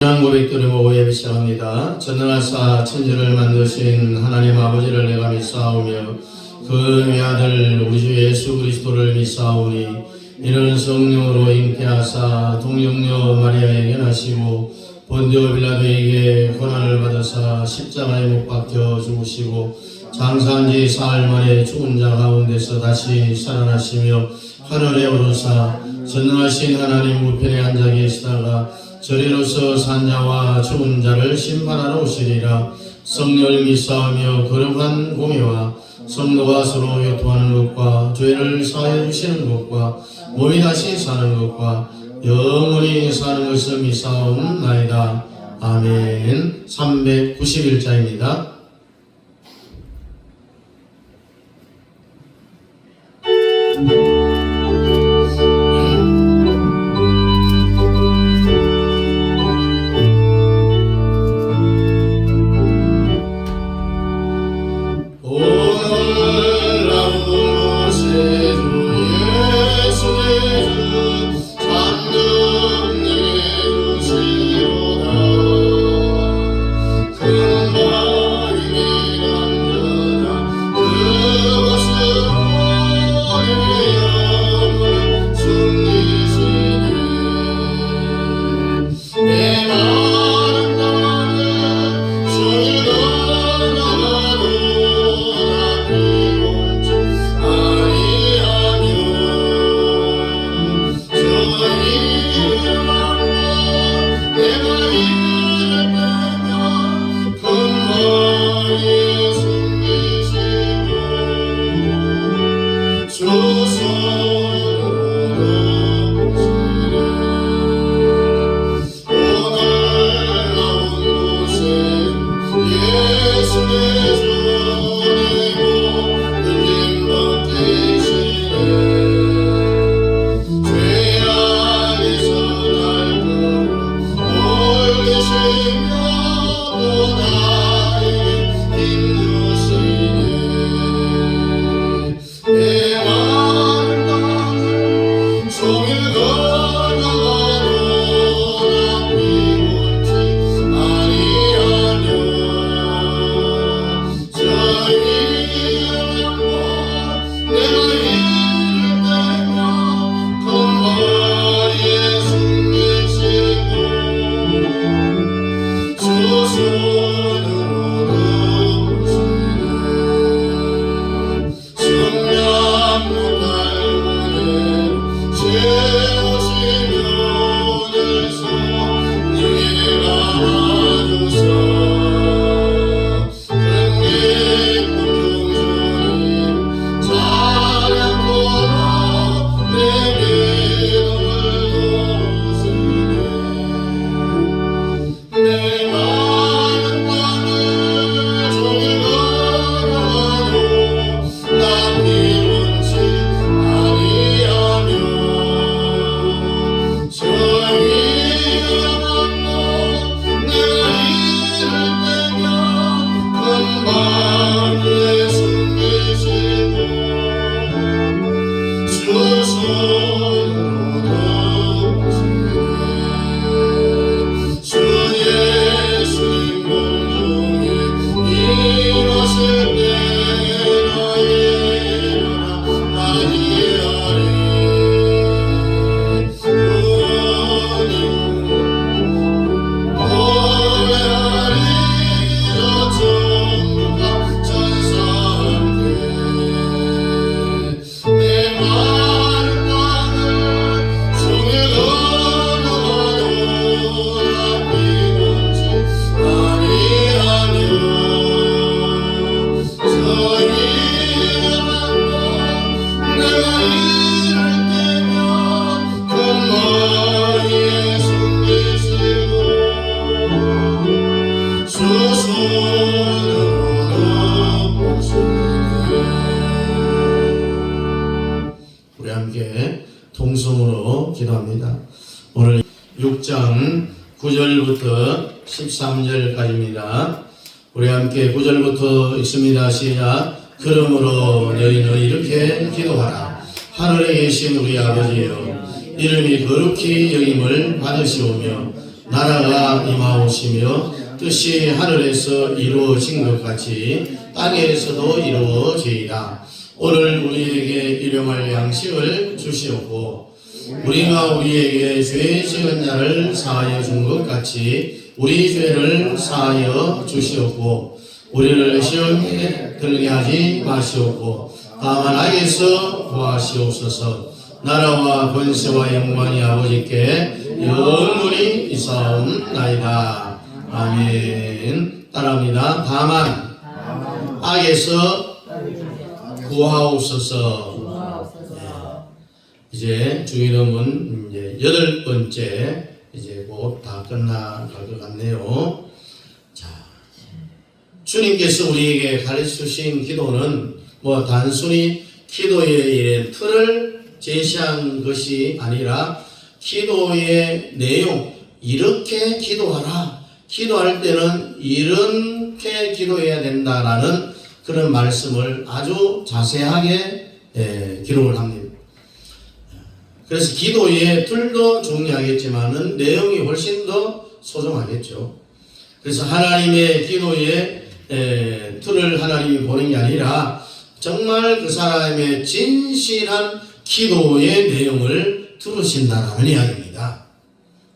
이러한 고백들을 보고 예배 시작합니다. 전능하사 천지를 만드신 하나님 아버지를 내가 믿사오며 그 외아들 우리 주 예수 그리스도를 믿사오니 이는 성령으로 잉태하사 동정녀 마리아에게 나시고 본디오 빌라도에게 고난을 받으사 십자가에 못 박혀 죽으시고 장사한 지 사흘 만에 죽은 자 가운데서 다시 살아나시며 하늘에 오르사 전능하신 하나님 우편에 앉아 계시다가 저리로서 산자와 죽은 자를 심판하러 오시리라. 성령을 믿사오며 거룩한 공예와 성도가 서로 교통하는 것과 죄를 사하여 주시는 것과 몸이 다시 사는 것과 영원히 사는 것을 믿사옵나이다. 아멘. 391자입니다. 우리 함께 동성으로 기도합니다. 오늘 6장 9절부터 13절까지입니다. 우리 함께 9절부터 읽습니다. 시작. 그러므로 너희는 이렇게 기도하라. 하늘에 계신 우리 아버지여, 이름이 거룩히 여김을 받으시오며 나라가 임하오시며 뜻이 하늘에서 이루어진 것 같이 땅에서도 이루어지이다. 오늘 우리에게 일용할 양식을 주시옵고 우리가 우리에게 죄 지은 자를 사하여 준 것 같이 우리 죄를 사하여 주시옵고 우리를 시험에 들게 하지 마시옵고 다만 악에서 구하시옵소서. 나라와 권세와 영광이 아버지께 영원히 있사옵나이다. 아멘. 따라합니다. 다만 악에서 구하옵소서. 이제 주일음은 이제 8번째 이제 곧 다 끝나갈 것 같네요. 자, 주님께서 우리에게 가르쳐 주신 기도는 뭐 단순히 기도의 틀을 제시한 것이 아니라 기도의 내용, 이렇게 기도하라. 기도할 때는 이렇게 기도해야 된다라는 그런 말씀을 아주 자세하게 기록을 합니다. 그래서 기도의 틀도 중요하겠지만은 내용이 훨씬 더 소중하겠죠. 그래서 하나님의 기도의 틀을 하나님이 보는 게 아니라 정말 그 사람의 진실한 기도의 내용을 들으신다는 이야기입니다.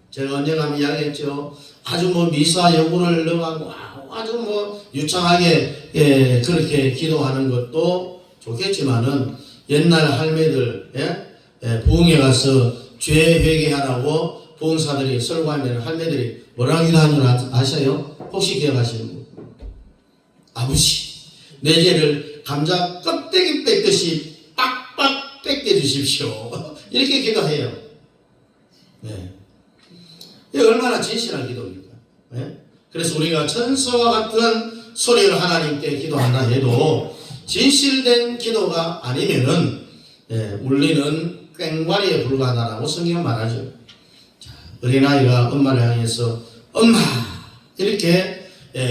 제가 언젠가 이야기했죠. 아주 뭐 미사 여부를 넣어가고 아주 뭐 유창하게 그렇게 기도하는 것도 좋겠지만은 옛날 할매들 부흥에 가서 죄 회개하라고 부흥사들이 설교하면 할매들이 뭐라고 기도하는 줄 아세요? 혹시 기억하시는 분? 아버지, 내 죄를 감자 껍데기 뺏듯이 빡빡 뺏겨주십시오. 이렇게 기도해요. 네. 이게 얼마나 진실한 기도입니까? 네? 그래서 우리가 천사와 같은 소리를 하나님께 기도한다 해도 진실된 기도가 아니면은 울리는 꽹과리에 불과하다라고 성경은 말하죠. 자, 어린아이가 엄마를 향해서 엄마 이렇게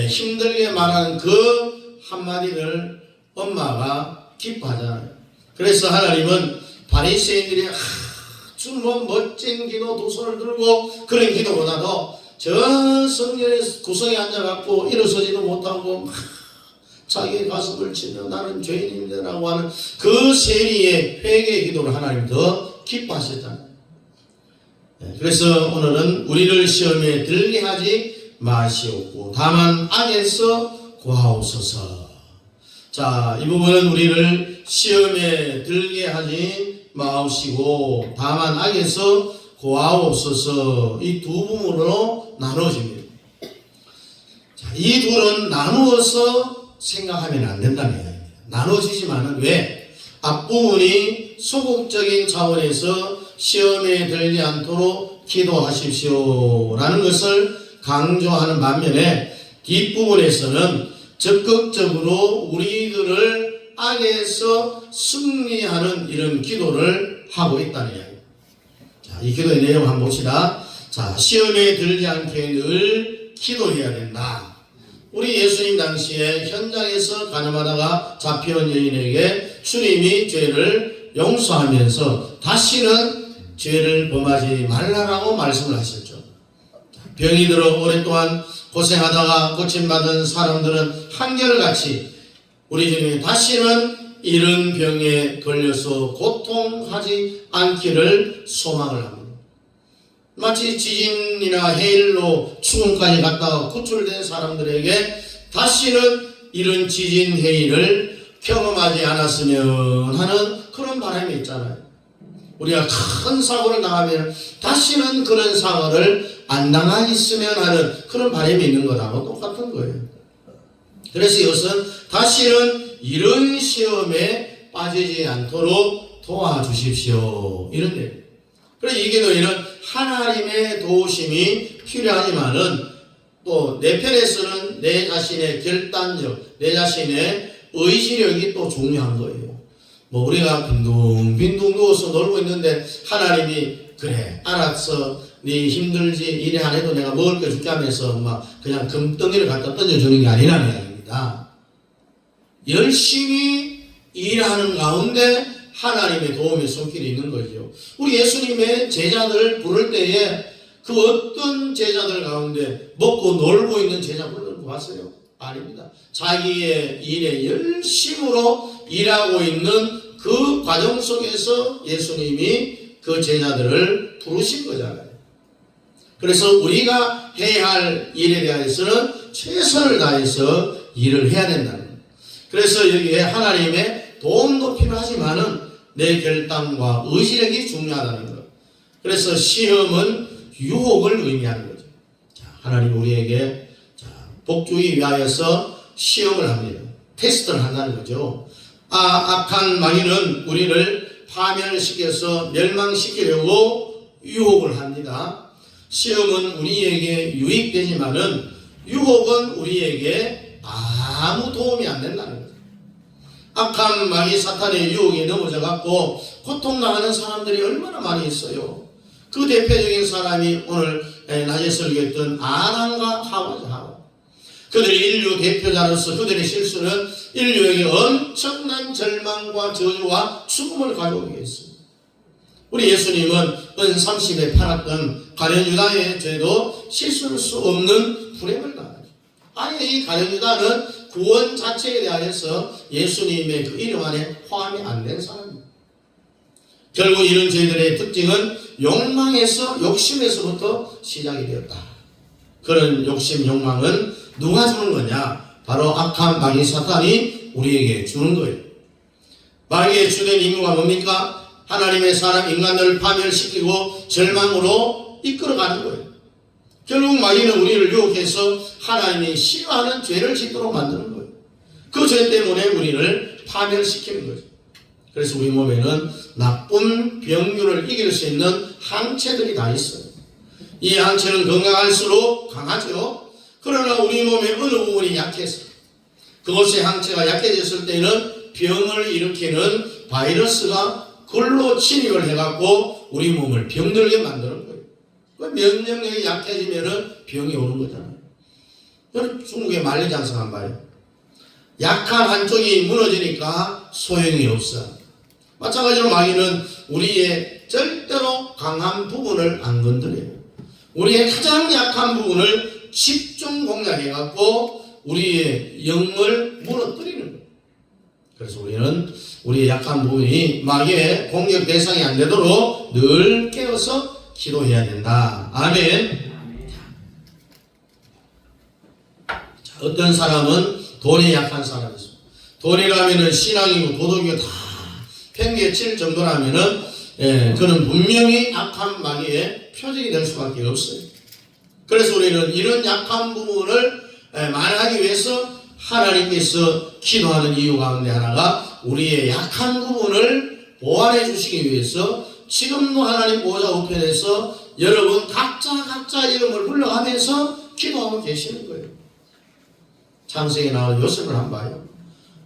힘들게 말하는 그 한마디를 엄마가 기뻐하잖아요. 그래서 하나님은 바리새인들이 아주 뭐 멋진 기도 두 손을 들고 그런 기도보다도 저 성전의 구석에 앉아갖고 일어서지도 못하고 자기의 가슴을 치며 나는 죄인입니다라고 하는 그 세리의 회개 기도를 하나님 더 기뻐하셨잖아요. 그래서 오늘은 우리를 시험에 들게 하지 마시옵고 다만 악에서 구하옵소서. 자, 이 부분은 우리를 시험에 들게 하지 마옵시고 다만 악에서 구하옵소서 이 두 부분으로 나누어집니다. 자, 이 둘은 나누어서 생각하면 안 된다는 이야기입니다. 나눠지지만은 왜? 앞부분이 소극적인 차원에서 시험에 들지 않도록 기도하십시오 라는 것을 강조하는 반면에 뒷부분에서는 적극적으로 우리들을 악에서 승리하는 이런 기도를 하고 있다는 이야기입니다. 자, 이 기도의 내용 한번 봅시다. 자, 시험에 들지 않게 늘 기도해야 된다. 우리 예수님 당시에 현장에서 가늠하다가 잡혀온 여인에게 주님이 죄를 용서하면서 다시는 죄를 범하지 말라라고 말씀을 하셨죠. 병이 들어 오랫동안 고생하다가 고침받은 사람들은 한결같이 우리 주님이 다시는 이런 병에 걸려서 고통하지 않기를 소망을 합니다. 마치 지진이나 해일로 죽음까지 갔다가 구출된 사람들에게 다시는 이런 지진 해일을 경험하지 않았으면 하는 그런 바람이 있잖아요. 우리가 큰 사고를 당하면 다시는 그런 사고를 안 당하겠으면 하는 그런 바람이 있는 거하고 똑같은 거예요. 그래서 이것은 다시는 이런 시험에 빠지지 않도록 도와주십시오. 이런 내용. 그래서 이 기도에는 하나님의 도우심이 필요하지만은 또 내 편에서는 내 자신의 결단력, 내 자신의 의지력이 또 중요한 거예요. 뭐 우리가 빈둥빈둥 누워서 놀고 있는데 하나님이 그래 알았어 네 힘들지 이래 안 해도 내가 먹을 거 줄게 하면서 막 그냥 금덩이를 갖다 던져주는 게 아니라는 이야기입니다. 열심히 일하는 가운데 하나님의 도움의 손길이 있는 거죠. 우리 예수님의 제자들 부를 때에 그 어떤 제자들 가운데 먹고 놀고 있는 제자분을 보았어요? 아닙니다. 자기의 일에 열심으로 일하고 있는 그 과정 속에서 예수님이 그 제자들을 부르신 거잖아요. 그래서 우리가 해야 할 일에 대해서는 최선을 다해서 일을 해야 된다는 거예요. 그래서 여기에 하나님의 도움도 필요하지만은 내 결단과 의지력이 중요하다는 거예요. 그래서 시험은 유혹을 의미하는 거죠. 자, 하나님 우리에게 복주기 위하여서 시험을 합니다. 테스트를 한다는 거죠. 악한 마귀는 우리를 파멸시켜서 멸망시키려고 유혹을 합니다. 시험은 우리에게 유익되지만은 유혹은 우리에게 아무 도움이 안 된다는 거죠. 악한 마귀 사탄의 유혹에 넘어져 갖고 고통당하는 사람들이 얼마나 많이 있어요. 그 대표적인 사람이 오늘 낮에 설교했던 아담과 하와죠. 하와. 그들이 인류 대표자로서 그들의 실수는 인류에게 엄청난 절망과 저주와 죽음을 가져오게 했습니다. 우리 예수님은 은 30에 팔았던 가룟 유다의 죄도 씻을 수 없는 불행을 당하죠. 아예 이 가룟 유다는 구원 자체에 대하여서 예수님의 그 이름 안에 포함이 안 된 사람입니다. 결국 이런 죄들의 특징은 욕망에서 욕심에서부터 시작이 되었다. 그런 욕심 욕망은 누가 주는 거냐? 바로 악한 마귀 사탄이 우리에게 주는 거예요. 마귀의 주된 임무가 뭡니까? 하나님의 사람 인간들을 파멸시키고 절망으로 이끌어가는 거예요. 결국 마귀는 우리를 유혹해서 하나님이 싫어하는 죄를 짓도록 만드는 거예요. 그 죄 때문에 우리를 파멸시키는 거죠. 그래서 우리 몸에는 나쁜 병균을 이길 수 있는 항체들이 다 있어요. 이 항체는 건강할수록 강하죠. 그러나 우리 몸의 어느 부분이 약해서 그것의 항체가 약해졌을 때는 병을 일으키는 바이러스가 그걸로 침입을 해갖고 우리 몸을 병들게 만드는 거예요. 면역력이 약해지면 병이 오는 거잖아요. 여러분 중국의 만리장성 한 말이에요. 약한 한쪽이 무너지니까 소용이 없어. 마찬가지로 마귀는 우리의 절대로 강한 부분을 안 건드려요. 우리의 가장 약한 부분을 집중 공략해갖고 우리의 영을 무너뜨리는 거예요. 그래서 우리는 우리의 약한 부분이 마귀의 공격 대상이 안 되도록 늘 깨어서 기도해야 된다. 아멘. 자, 어떤 사람은 돈에 약한 사람이 있습니다. 돈이라면은 신앙이고 도덕이고 다 팽개칠 정도라면은 그는 분명히 악한 마귀의 표적이 될 수밖에 없어요. 그래서 우리는 이런 약한 부분을 만회하기 위해서 하나님께서 기도하는 이유 가운데 하나가 우리의 약한 부분을 보완해 주시기 위해서 지금도 하나님 보호자 우편에서 여러분 각자 이름을 불러가면서 기도하고 계시는 거예요. 창세기에 나온 요셉을 한번 봐요.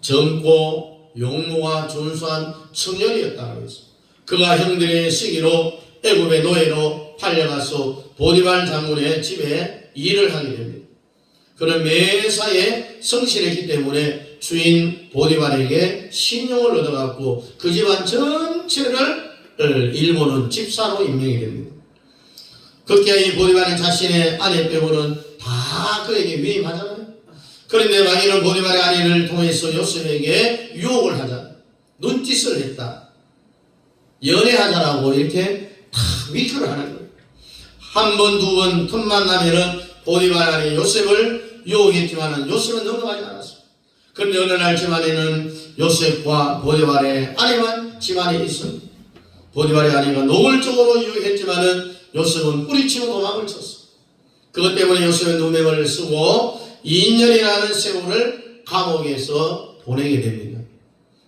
젊고 용모가 준수한 청년이었다고 했어요. 그가 형들의 시기로 애굽의 노예로 팔려가서 보디발 장군의 집에 일을 하게 됩니다. 그는 매사에 성실했기 때문에 주인 보디발에게 신용을 얻어갖고 그 집안 전체를 일궈는 집사로 임명이 됩니다. 그렇게 이 보디발은 자신의 아내 빼고는 다 그에게 위임하잖아요. 그런데 마귀는 보디발의 아내를 통해서 요셉에게 유혹을 하자, 눈짓을 했다, 연애하자라고 이렇게 다 위크를 하는 거예요. 한 번, 두 번 틈만 나면은 보디발 아내 요셉을 유혹했지만은 요셉은 넘어가지 않았어요. 그런데 어느 날 집안에는 요셉과 보디발의 아내만 집안에 있습니다. 보디발의 아내가 노골적으로 유혹했지만은 요셉은 뿌리치고 도망을 쳤어. 그것 때문에 요셉은 누명을 쓰고 2년이라는 세월을 감옥에서 보내게 됩니다.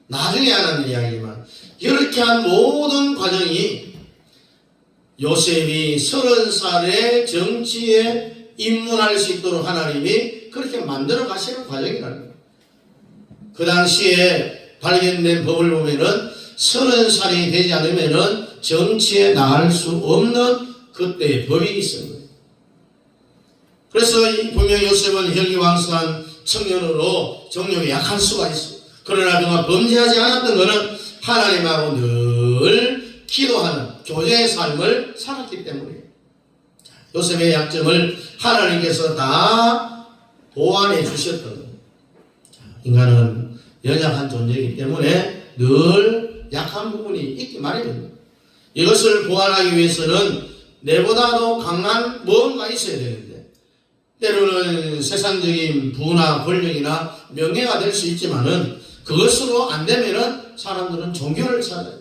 나중에 하는 이야기지만 이렇게 한 모든 과정이 요셉이 30살의 정치에 입문할 수 있도록 하나님이 그렇게 만들어 가시는 과정이라는 거예요. 그 당시에 발견된 법을 보면은 30살이 되지 않으면은 정치에 나갈 수 없는 그때의 법이 있었는 거예요. 그래서 분명히 요셉은 혈기왕성한 청년으로 정욕에 약할 수가 있어요. 그러나 그가 범죄하지 않았던 것은 하나님하고 늘 기도하는 교제의 삶을 살았기 때문이에요. 요셉의 약점을 하나님께서 다 보완해 주셨던 거예요. 인간은 연약한 존재이기 때문에 늘 약한 부분이 있기 마련입니다. 이것을 보완하기 위해서는 내보다도 강한 뭔가 있어야 되는데, 때로는 세상적인 부나 권력이나 명예가 될 수 있지만은 그것으로 안 되면은 사람들은 종교를 찾아요.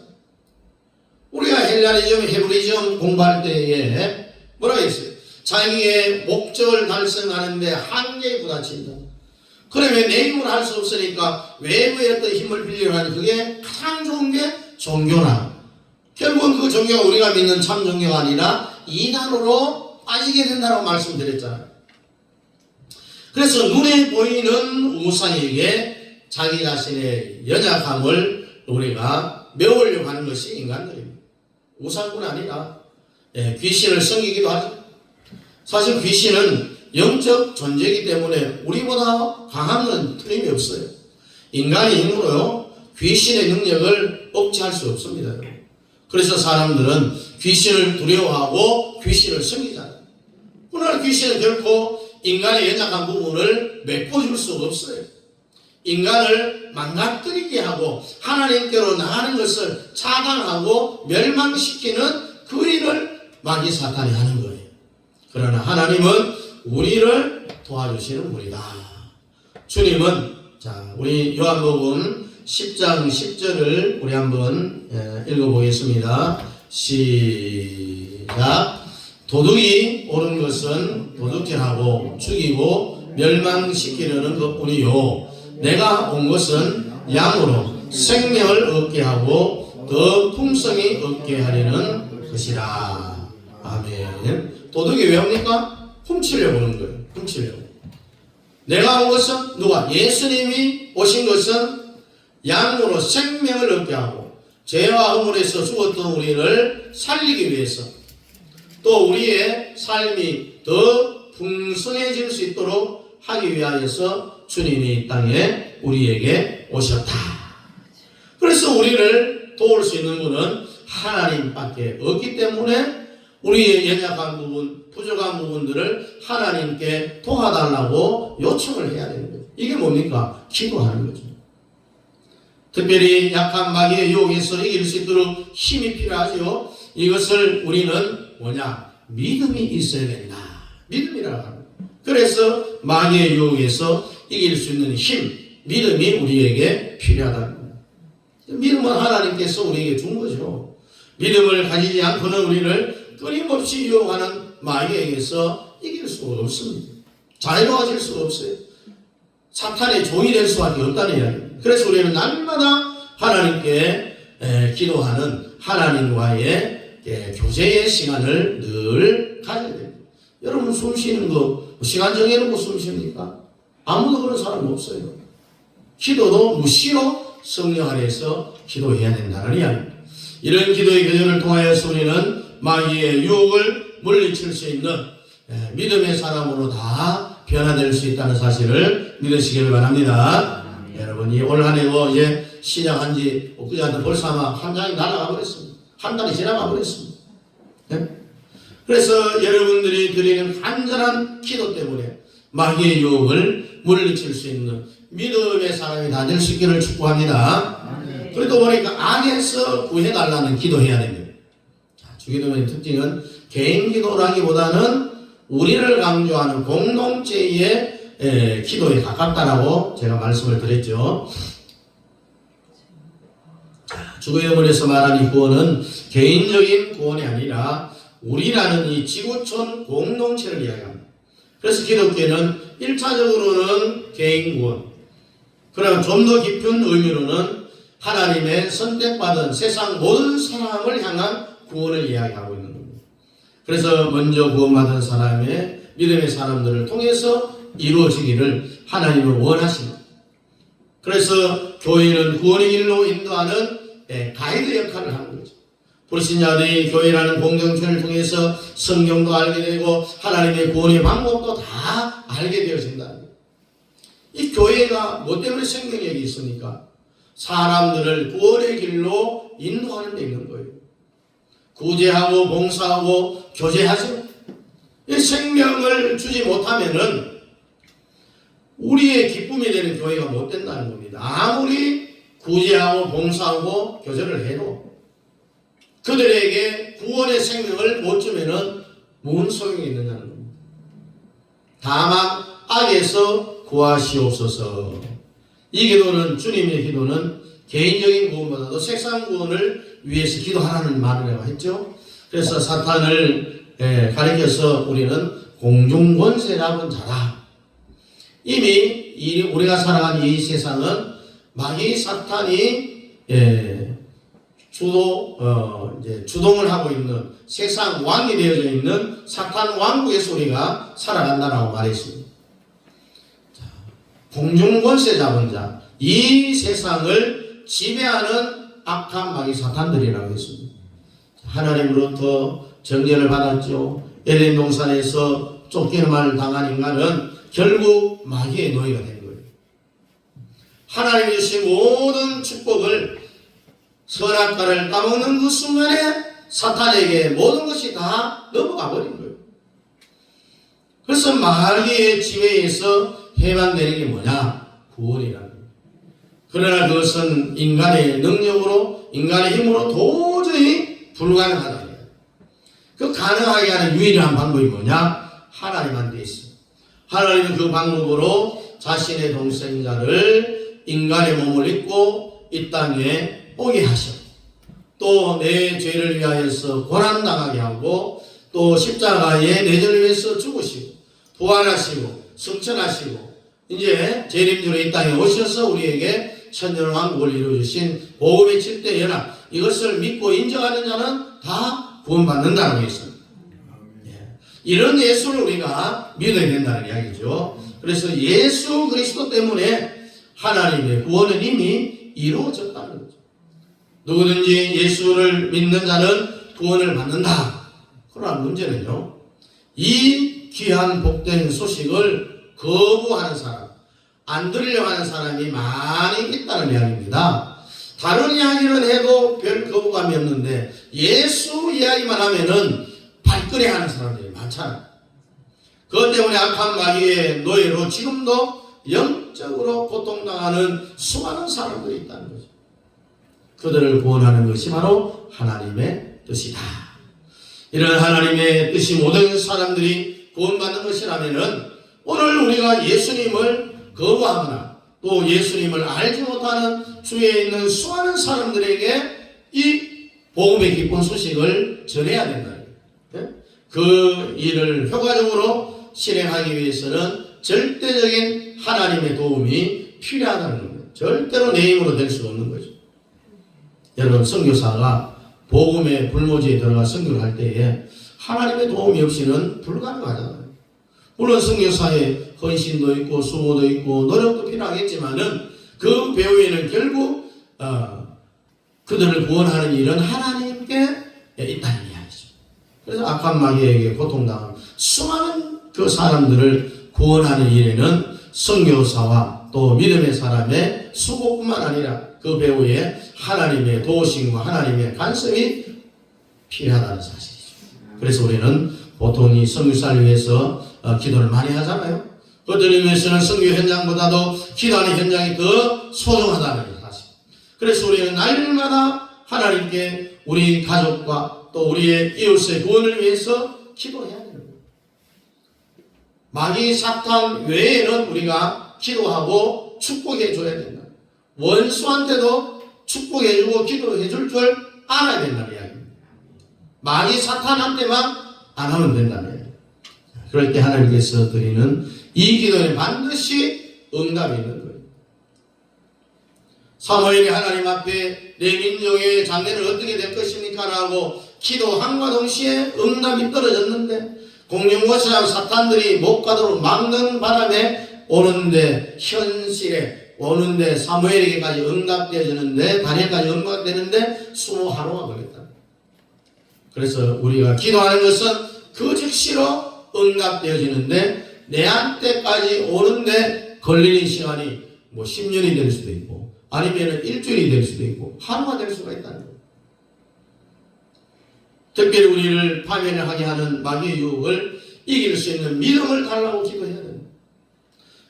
우리가 헬라니즘, 헤브리즘 공부할 때에 뭐라고 했어요? 자기의 목적을 달성하는데 한계에 부딪힌다. 그러면 내 힘으로 할 수 없으니까 외부의 어떤 힘을 빌려고 하는, 그게 가장 좋은 게 종교나, 결국은 그 종교가 우리가 믿는 참 종교가 아니라 이단으로 빠지게 된다고 말씀드렸잖아요. 그래서 눈에 보이는 우상에게 자기 자신의 연약함을 우리가 메우려고 하는 것이 인간들입니다. 우상뿐 아니라 귀신을 섬기기도 하죠. 사실 귀신은 영적 존재이기 때문에 우리보다 강한 건 틀림이 없어요. 인간의 힘으로요, 귀신의 능력을 억제할 수 없습니다. 그래서 사람들은 귀신을 두려워하고 귀신을 섬기잖아요. 그러나 귀신은 결코 인간의 연약한 부분을 메꿔줄 수가 없어요. 인간을 망가뜨리게 하고 하나님께로 나가는 것을 차단하고 멸망시키는 그 일을 마귀 사탄이 하는 거예요. 그러나 하나님은 우리를 도와주시는 분이다. 주님은, 자, 우리 요한복음 10장 10절을 우리 한번 읽어보겠습니다. 시작. 도둑이 오는 것은 도둑질하고 죽이고 멸망시키려는 것뿐이요, 내가 온 것은 양으로 생명을 얻게 하고 더 풍성히 얻게 하려는 것이라. 아멘. 도둑이 왜 옵니까? 훔치려고 오는 거예요. 훔치려고. 내가 온 것은, 누가? 예수님이 오신 것은 양으로 생명을 얻게 하고 죄와 허물에서 죽었던 우리를 살리기 위해서, 또 우리의 삶이 더 풍성해질 수 있도록 하기 위하여서 주님이 이 땅에 우리에게 오셨다. 그래서 우리를 도울 수 있는 분은 하나님밖에 없기 때문에 우리의 연약한 부분, 부족한 부분들을 하나님께 도와달라고 요청을 해야 되는 거예요. 이게 뭡니까? 기도하는 거죠. 특별히 약한 마귀의 유혹에서 이길 수 있도록 힘이 필요하죠. 이것을 우리는 뭐냐? 믿음이 있어야 된다. 믿음이라고 합니다. 그래서 마귀의 유혹에서 이길 수 있는 힘, 믿음이 우리에게 필요하다는 겁니다. 믿음은 하나님께서 우리에게 준 거죠. 믿음을 가지지 않고는 우리를 끊임없이 유혹하는 마귀에게서 이길 수가 없습니다. 자유로워질 수가 없어요. 사탄의 종이 될 수밖에 없다는 이야기입니다. 그래서 우리는 날마다 하나님께 기도하는, 하나님과의 교제의 시간을 늘 가져야 됩니다. 여러분, 숨 쉬는 거 시간 정해놓고 숨 쉽니까? 아무도 그런 사람 없어요. 기도도 무시로 성령 안에서 기도해야 된다는 이야기입니다. 이런 기도의 교제를 통하여서 우리는 마귀의 유혹을 물리칠 수 있는 믿음의 사람으로 다 변화될 수 있다는 사실을 믿으시길 바랍니다. 여러분, 이 올 한 해고 이제 시작한 지 엊그제한테 벌써 아마 한 장이 날아가 버렸습니다. 한 달이 지나가 버렸습니다. 네? 그래서 여러분들이 드리는 간절한 기도 때문에 마귀의 유혹을 물리칠 수 있는 믿음의 사람이 다 될 수 있기를 축복합니다. 그래도 보니까 악에서 구해달라는 기도해야 됩니다. 자, 주기도문의 특징은 개인 기도라기보다는 우리를 강조하는 공동체의 기도에 가깝다라고 제가 말씀을 드렸죠. 주기도문에서 말하는 구원은 개인적인 구원이 아니라 우리라는 이 지구촌 공동체를 이야기합니다. 그래서 기독교는 1차적으로는 개인 구원, 그럼 좀 더 깊은 의미로는 하나님의 선택받은 세상 모든 사람을 향한 구원을 이야기하고 있는 겁니다. 그래서 먼저 구원받은 사람의 믿음의 사람들을 통해서 이루어지기를 하나님은 원하십니다. 그래서 교회는 구원의 길로 인도하는 가이드 역할을 하는 거죠. 불신자들이 교회라는 공동체를 통해서 성경도 알게 되고 하나님의 구원의 방법도 다 알게 되어진다. 이 교회가 뭐 때문에 생명력이 있습니까? 사람들을 구원의 길로 인도하는 데 있는 거예요. 구제하고 봉사하고 교제하죠. 이 생명을 주지 못하면은 우리의 기쁨이 되는 교회가 못 된다는 겁니다. 아무리 구제하고 봉사하고 교제를 해도 그들에게 구원의 생명을 못 주면은 무슨 소용이 있느냐는 겁니다. 다만 악에서 구하시옵소서. 이 기도는, 주님의 기도는 개인적인 구원보다도 세상 구원을 위해서 기도하라는 말을 했죠. 그래서 사탄을 가리켜서 우리는 공중권세 잡은 자라. 이미 우리가 살아가는 이 세상은 마귀 사탄이 주동을 하고 있는, 세상 왕이 되어져 있는 사탄 왕국에서 우리가 살아간다라고 말했습니다. 공중권세 잡은 자, 이 세상을 지배하는 악한 마귀 사탄들이라고 했습니다. 하나님으로부터 정죄를 받았죠. 에덴 동산에서 쫓기는말 당한 인간은 결국 마귀의 노예가 된 거예요. 하나님이 주신 모든 축복을, 선악과를 따먹는 그 순간에 사탄에게 모든 것이 다 넘어가 버린 거예요. 그래서 마귀의 지배에서 해방되는 게 뭐냐? 구원이라는 거예요. 그러나 그것은 인간의 능력으로, 인간의 힘으로 도저히 불가능하다. 그 가능하게 하는 유일한 방법이 뭐냐? 하나님한테 있어요. 하나님은 그 방법으로 자신의 동생자를 인간의 몸을 입고 이 땅에 오게 하셔. 또 내 죄를 위하여서 고난당하게 하고, 또 십자가에 내 죄를 위해서 죽으시고 부활하시고 승천하시고 이제 재림주로 이 땅에 오셔서 우리에게 천년왕국을 이루어주신 복음의 7대 연합, 이것을 믿고 인정하는 자는 다 구원받는다고 했습니다. 이런 예수를 우리가 믿어야 된다는 이야기죠. 그래서 예수 그리스도 때문에 하나님의 구원은 이미 이루어졌다는 거죠. 누구든지 예수를 믿는 자는 구원을 받는다. 그러나 문제는요, 이 귀한 복된 소식을 거부하는 사람, 안 들으려고 하는 사람이 많이 있다는 이야기입니다. 다른 이야기를 해도 별 거부감이 없는데 예수 이야기만 하면은 발끈해 하는 사람들이 많잖아요. 그것 때문에 악한 마귀의 노예로 지금도 영적으로 고통당하는 수많은 사람들이 있다는 거죠. 그들을 구원하는 것이 바로 하나님의 뜻이다. 이런 하나님의 뜻이 모든 사람들이 구원받는 것이라면은 오늘 우리가 예수님을 거부하거나 또 예수님을 알지 못하는 주위에 있는 수많은 사람들에게 이 복음의 기쁜 소식을 전해야 된다. 그 일을 효과적으로 실행하기 위해서는 절대적인 하나님의 도움이 필요하다는 겁니다. 절대로 내 힘으로 될 수 없는 거죠. 여러분, 선교사가 복음의 불모지에 들어가 선교를 할 때에 하나님의 도움이 없이는 불가능하잖아요. 물론 선교사의 헌신도 있고 수고도 있고 노력도 필요하겠지만은 그 배후에는 결국 그들을 구원하는 일은 하나님께 있다는 이야기죠. 그래서 악한 마귀에게 고통당한 수많은 그 사람들을 구원하는 일에는 선교사와 또 믿음의 사람의 수고뿐만 아니라 그 배후에 하나님의 도우심과 하나님의 간섭이 필요하다는 사실이죠. 그래서 우리는 보통 이 선교사를 위해서 기도를 많이 하잖아요. 그들을 위해서는 선교 현장보다도 기도하는 현장이 더 소중하다는 사실. 그래서 우리는 날마다 하나님께 우리 가족과 또 우리의 이웃의 구원을 위해서 기도해야 되는 거예요. 마귀 사탄 외에는 우리가 기도하고 축복해 줘야 된다. 원수한테도 축복해주고 기도해줄 줄 알아야 된다는 이야기입니다. 마귀 사탄한테만 안 하면 된다는 이야기입니다. 그럴 때 하나님께서 드리는 이 기도에 반드시 응답이 있는 거예요. 사무엘이 하나님 앞에 내 민족의 장래는 어떻게 될 것입니까? 라고 기도함과 동시에 응답이 떨어졌는데 공중권세자와 사탄들이 못 가도록 막는 바람에 오는데 현실에 오는데 사무엘에게까지 응답되어지는데 다니엘까지 응답되는데 20하루가 걸렸다. 그래서 우리가 기도하는 것은 그 즉시로 응답되어지는데 내한테까지 오는데 걸리는 시간이 뭐 10년이 될 수도 있고 아니면 일주일이 될 수도 있고 하루가 될 수가 있다는 거예요. 특별히 우리를 파멸하게 하는 마귀의 유혹을 이길 수 있는 믿음을 달라고 기도해야 됩니다.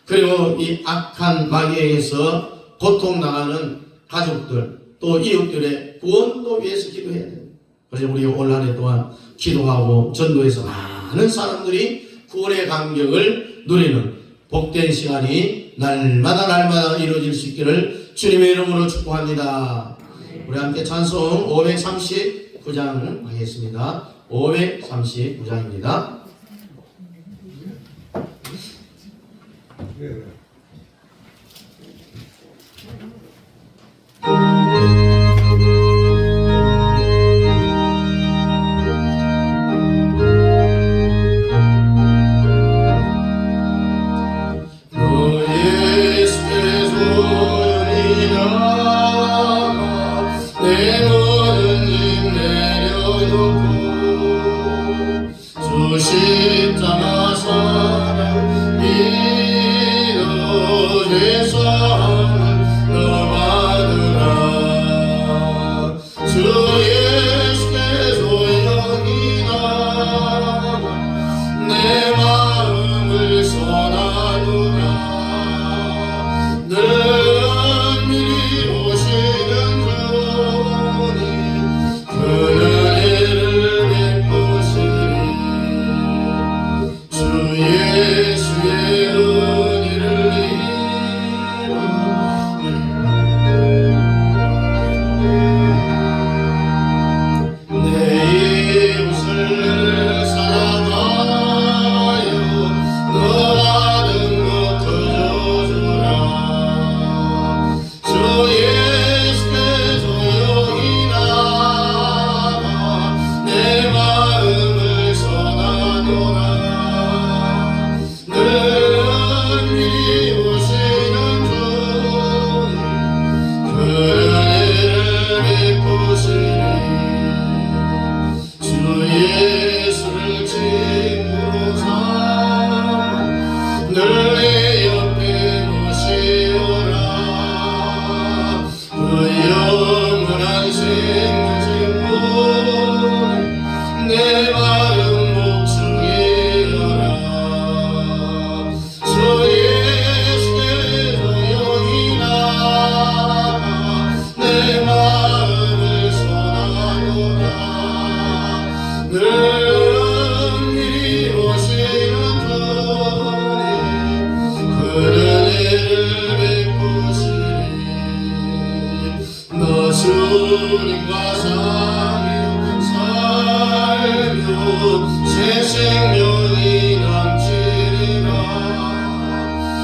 그리고 이 악한 마귀에게서 고통당하는 가족들 또 이웃들의 구원도 위해서 기도해야 됩니다. 그래서 우리 올 한 해 동안 기도하고 전도해서 많은 사람들이 구원의 감격을 누리는 복된 시간이 날마다 이루어질 수 있기를 주님의 이름으로 축복합니다. 우리 함께 찬송 539장 하겠습니다. 539장입니다. 십자가 사랑 믿어 내 삶을 너 받으라 주 예수께서 여기 나와 내 마음을 선하노라 늘 미리 오시는 주님 그 은혜를 예수의 은혜를 내 이웃을 사랑하여 너 받은 것 거저주라 주 예수께서 여기 나와 내 마음을 선하노라 예수를 친구로 삼아 늘 내 옆에 모시오라 그 영원한 생명을 내 마음 목축이여라 주 예수께서 여기 나와 내 마음을 선하노라 늘 미리 오시는 주님 그 은혜를 베푸시리 너 주님과 살며 새 생명이 넘치리라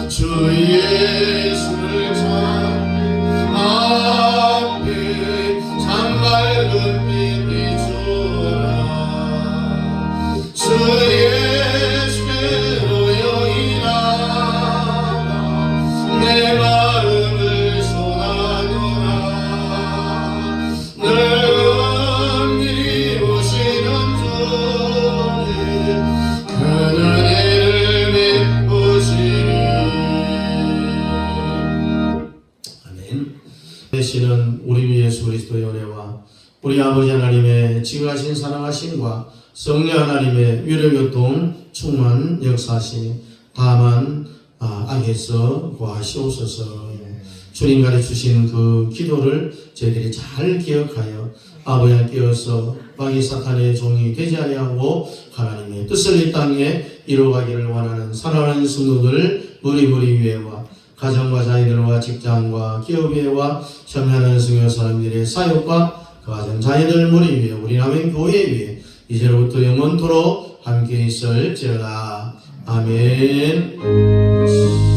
주 예수를 찾는 앞에 참밝은 빛 주 예수께로 여기 나와 내 마음을 선하노라 늘 미리 오시는 주님 그 은혜를 베푸시리 아멘. 되시는 우리 주 예수 그리스도의 은혜와 우리 아버지 하나님의 지극하신 사랑하심과 성령 하나님의 위로교통 충만 역사하심 다만 악에서 구하시옵소서. 주님 가르치신 그 기도를 저희들이 잘 기억하여 아버지 깨어서 마귀 사탄의 종이 되지 아니하고 하나님의 뜻을 이 땅에 이루어가기를 원하는 사랑하는 성도들 무리 위에와 가정과 자녀들과 직장과 기업 위에와 참여하는 성교 사람들의 사역과 그 가정 자녀들 무리 위에 우리 남의 교회 위에 이제로부터 영원토록 함께 있을지어다. 아멘.